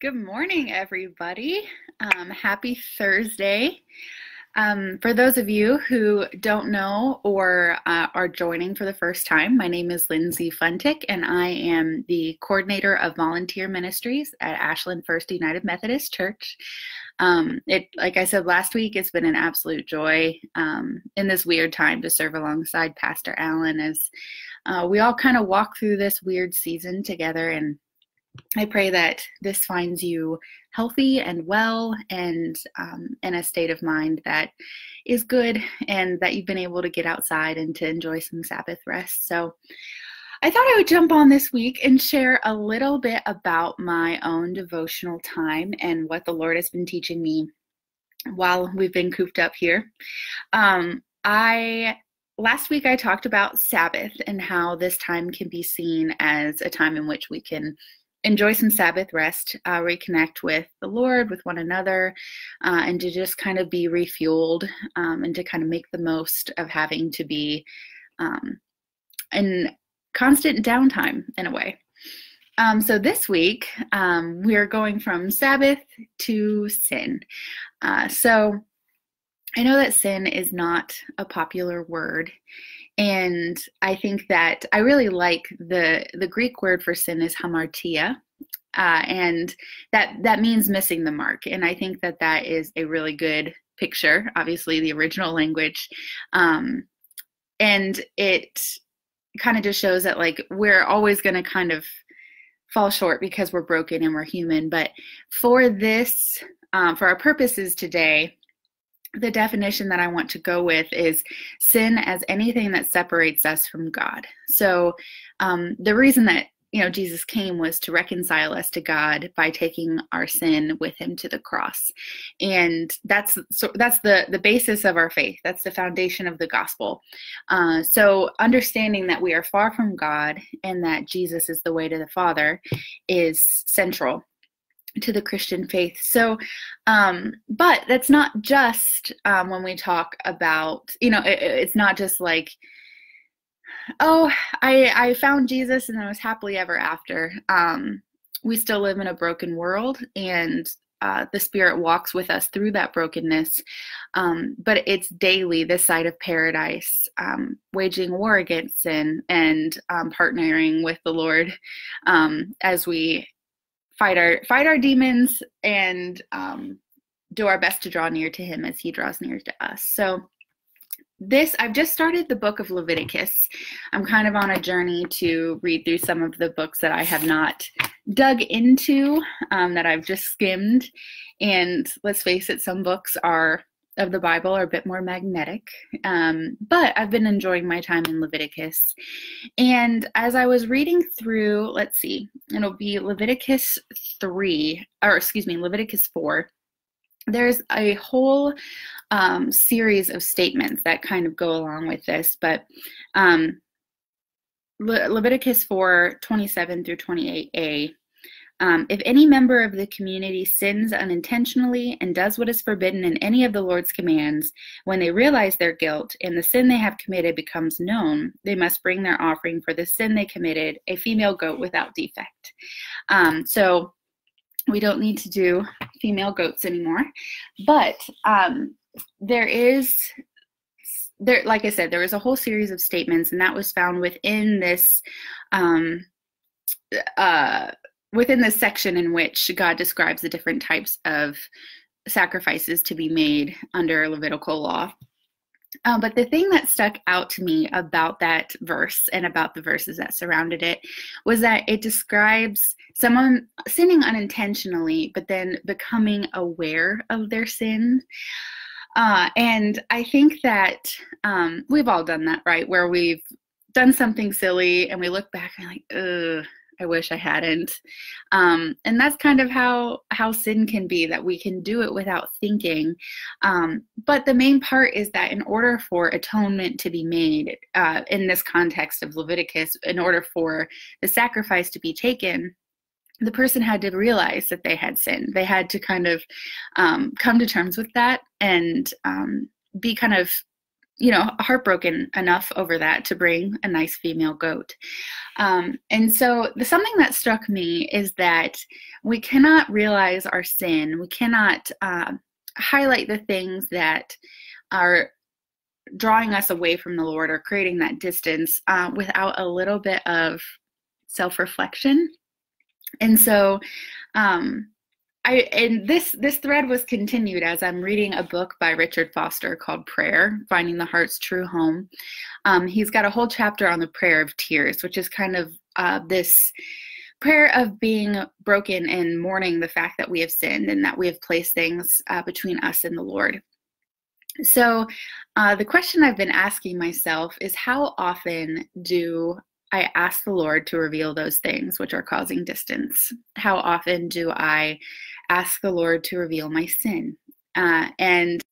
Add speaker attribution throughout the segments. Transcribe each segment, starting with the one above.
Speaker 1: Good morning, everybody. Happy Thursday. For those of you who don't know or are joining for the first time, my name is Lindsey Funtik, and I am the coordinator of volunteer ministries at Ashland First United Methodist Church. Like I said last week, it's been an absolute joy in this weird time to serve alongside Pastor Allen as we all kind of walk through this weird season together. And I pray that this finds you healthy and well and in a state of mind that is good, and that you've been able to get outside and to enjoy some Sabbath rest. So I thought I would jump on this week and share a little bit about my own devotional time and what the Lord has been teaching me while we've been cooped up here. Last week I talked about Sabbath and how this time can be seen as a time in which we can enjoy some Sabbath rest, reconnect with the Lord, with one another, and to just kind of be refueled and to kind of make the most of having to be in constant downtime in a way. So this week, we're going from Sabbath to sin. So I know that sin is not a popular word, and I think that I really like the Greek word for sin is hamartia, and that means missing the mark. And I think that is a really good picture, obviously the original language, and it kind of just shows that like we're always going to kind of fall short because we're broken and we're human. But for this, for our purposes today, the definition that I want to go with is sin as anything that separates us from God. So the reason that Jesus came was to reconcile us to God by taking our sin with him to the cross. And that's the basis of our faith. That's the foundation of the gospel. So understanding that we are far from God and that Jesus is the way to the Father is central to the Christian faith. So, but that's not just when we talk about, it's not just like, oh, I found Jesus and I was happily ever after. We still live in a broken world, and the Spirit walks with us through that brokenness. But it's daily, this side of paradise, waging war against sin and partnering with the Lord as we fight our demons and do our best to draw near to him as he draws near to us. So I've just started the book of Leviticus. I'm kind of on a journey to read through some of the books that I have not dug into, that I've just skimmed. And let's face it, some books of the Bible are a bit more magnetic. But I've been enjoying my time in Leviticus. And as I was reading through, let's see, it'll be Leviticus 4. There's a whole series of statements that kind of go along with this, but Leviticus 4:27 through 28a. If any member of the community sins unintentionally and does what is forbidden in any of the Lord's commands, when they realize their guilt and the sin they have committed becomes known, they must bring their offering for the sin they committed, a female goat without defect. So we don't need to do female goats anymore, but like I said, there was a whole series of statements, and that was found within this section in which God describes the different types of sacrifices to be made under Levitical law. But the thing that stuck out to me about that verse and about the verses that surrounded it was that it describes someone sinning unintentionally, but then becoming aware of their sin. And I think that we've all done that, right? Where we've done something silly and we look back and like, ugh, I wish I hadn't. And that's kind of how sin can be, that we can do it without thinking. But the main part is that in order for atonement to be made, in this context of Leviticus, in order for the sacrifice to be taken, the person had to realize that they had sinned. They had to kind of come to terms with that and be kind of heartbroken enough over that to bring a nice female goat. And so something that struck me is that we cannot realize our sin. We cannot highlight the things that are drawing us away from the Lord or creating that distance without a little bit of self-reflection. And so this thread was continued as I'm reading a book by Richard Foster called Prayer, Finding the Heart's True Home. He's got a whole chapter on the prayer of tears, which is kind of this prayer of being broken and mourning the fact that we have sinned and that we have placed things between us and the Lord. So the question I've been asking myself is, how often do I ask the Lord to reveal those things which are causing distance? How often do I ask the Lord to reveal my sin? And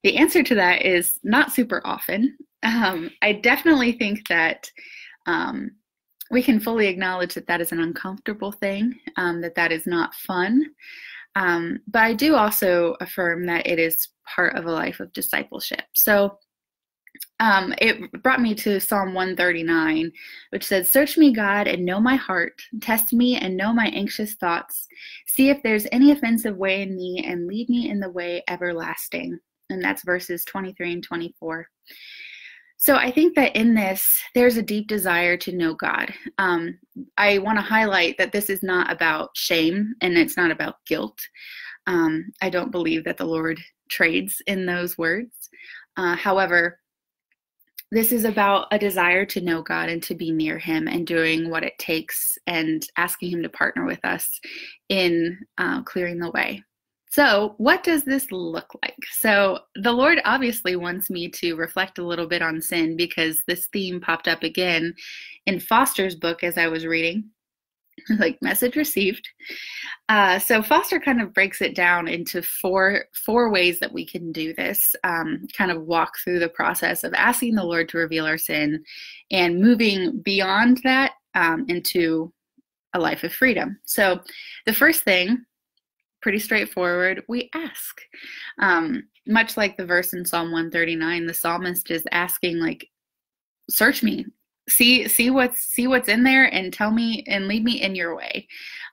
Speaker 1: the answer to that is not super often. I definitely think that we can fully acknowledge that that is an uncomfortable thing, that is not fun. But I do also affirm that it is part of a life of discipleship. So it brought me to Psalm 139, which says, "Search me, God, and know my heart. Test me and know my anxious thoughts. See if there's any offensive way in me, and lead me in the way everlasting." And that's verses 23 and 24. So I think that in this, there's a deep desire to know God. I want to highlight that this is not about shame and it's not about guilt. I don't believe that the Lord trades in those words. However, this is about a desire to know God and to be near him and doing what it takes and asking him to partner with us in clearing the way. So what does this look like? So the Lord obviously wants me to reflect a little bit on sin, because this theme popped up again in Foster's book as I was reading. Like, message received. So Foster kind of breaks it down into four ways that we can do this, kind of walk through the process of asking the Lord to reveal our sin and moving beyond that into a life of freedom. So the first thing, pretty straightforward, we ask. Much like the verse in Psalm 139, the psalmist is asking, like, search me. See what's in there and tell me and lead me in your way.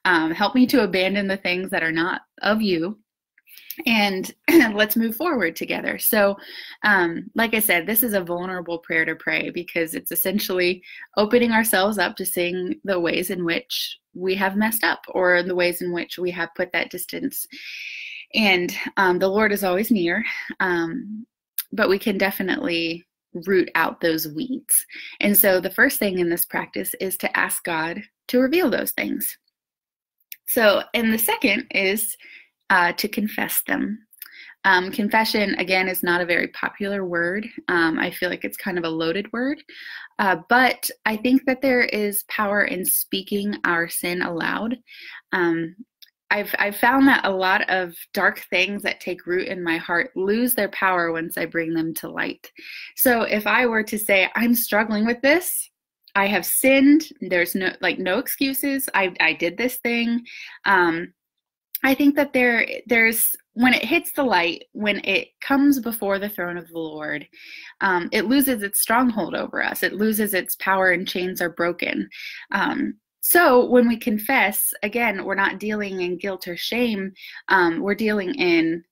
Speaker 1: Help me to abandon the things that are not of you, and let's move forward together. So like I said, this is a vulnerable prayer to pray, because it's essentially opening ourselves up to seeing the ways in which we have messed up, or the ways in which we have put that distance. And the Lord is always near, but we can definitely root out those weeds. And so the first thing in this practice is to ask God to reveal those things. So, and the second is to confess them. Confession, again, is not a very popular word. I feel like it's kind of a loaded word, but I think that there is power in speaking our sin aloud. I've found that a lot of dark things that take root in my heart lose their power once I bring them to light. So if I were to say, I'm struggling with this, I have sinned, there's no excuses, I did this thing. I think that there's, when it hits the light, when it comes before the throne of the Lord, it loses its stronghold over us. It loses its power, and chains are broken. So when we confess, again, we're not dealing in guilt or shame. We're dealing in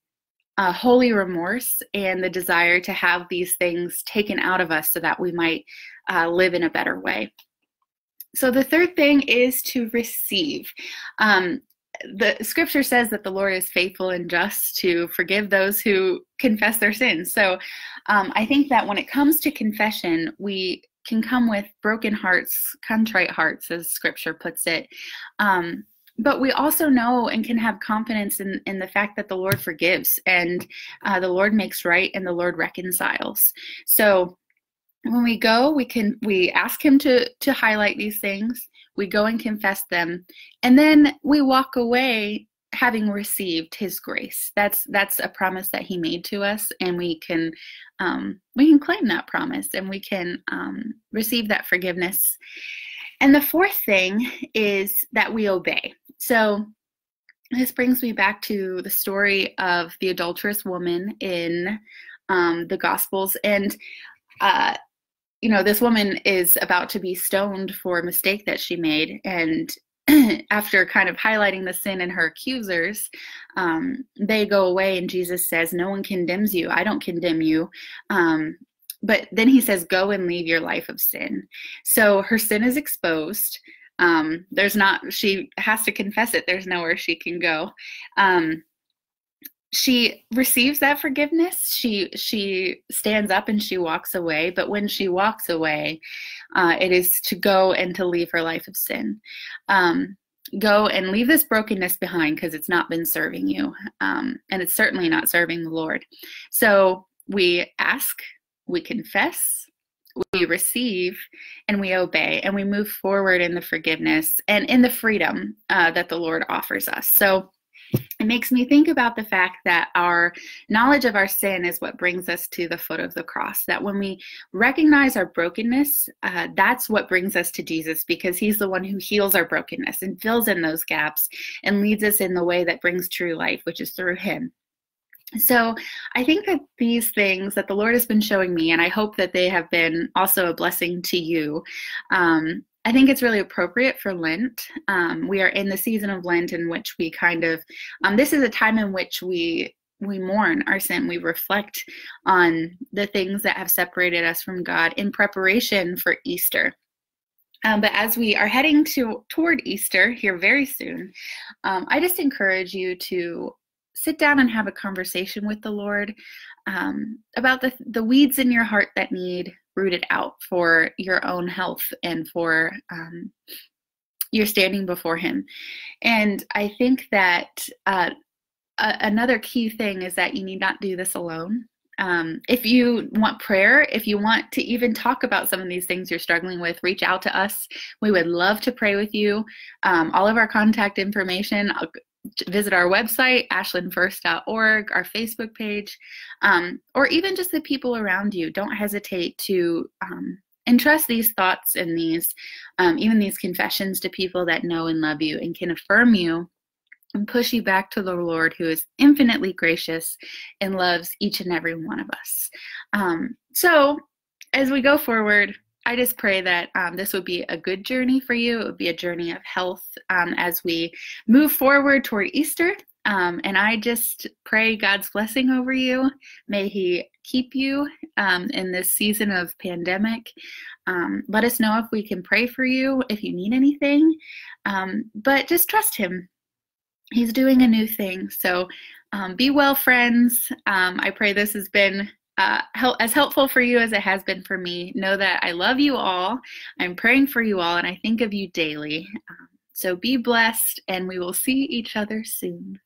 Speaker 1: holy remorse and the desire to have these things taken out of us so that we might live in a better way. So the third thing is to receive. The scripture says that the Lord is faithful and just to forgive those who confess their sins. So I think that when it comes to confession, we can come with broken hearts, contrite hearts, as scripture puts it. But we also know and can have confidence in the fact that the Lord forgives, and the Lord makes right, and the Lord reconciles. So when we go, we ask him to highlight these things. We go and confess them, and then we walk away having received his grace. That's a promise that he made to us, and we can claim that promise, and we can receive that forgiveness. And the fourth thing is that we obey. So this brings me back to the story of the adulterous woman in the Gospels. And, this woman is about to be stoned for a mistake that she made. And after kind of highlighting the sin in her accusers, they go away, and Jesus says, "No one condemns you. I don't condemn you." But then he says, "Go and leave your life of sin." So her sin is exposed. She has to confess it. There's nowhere she can go. She receives that forgiveness. She stands up and she walks away. But when she walks away, it is to go and to leave her life of sin. Go and leave this brokenness behind, because it's not been serving you. And it's certainly not serving the Lord. So we ask, we confess, we receive, and we obey, and we move forward in the forgiveness and in the freedom that the Lord offers us. So it makes me think about the fact that our knowledge of our sin is what brings us to the foot of the cross. That when we recognize our brokenness, that's what brings us to Jesus, because he's the one who heals our brokenness and fills in those gaps and leads us in the way that brings true life, which is through him. So I think that these things that the Lord has been showing me, and I hope that they have been also a blessing to you, I think it's really appropriate for Lent. We are in the season of Lent in which we kind of, this is a time in which we mourn our sin. We reflect on the things that have separated us from God in preparation for Easter. But as we are heading toward Easter here very soon, I just encourage you to sit down and have a conversation with the Lord about the weeds in your heart that need rooted out for your own health and for your standing before him. And I think that another key thing is that you need not do this alone. If you want prayer, if you want to even talk about some of these things you're struggling with, reach out to us. We would love to pray with you. All of our contact information, visit our website, ashlandfirst.org, our Facebook page, or even just the people around you. Don't hesitate to entrust these thoughts and even these confessions to people that know and love you and can affirm you and push you back to the Lord, who is infinitely gracious and loves each and every one of us. So as we go forward, I just pray that this would be a good journey for you. It would be a journey of health as we move forward toward Easter. And I just pray God's blessing over you. May he keep you in this season of pandemic. Let us know if we can pray for you, if you need anything. But just trust him. He's doing a new thing. So be well, friends. I pray this has been as helpful for you as it has been for me. Know that I love you all. I'm praying for you all, and I think of you daily. So be blessed, and we will see each other soon.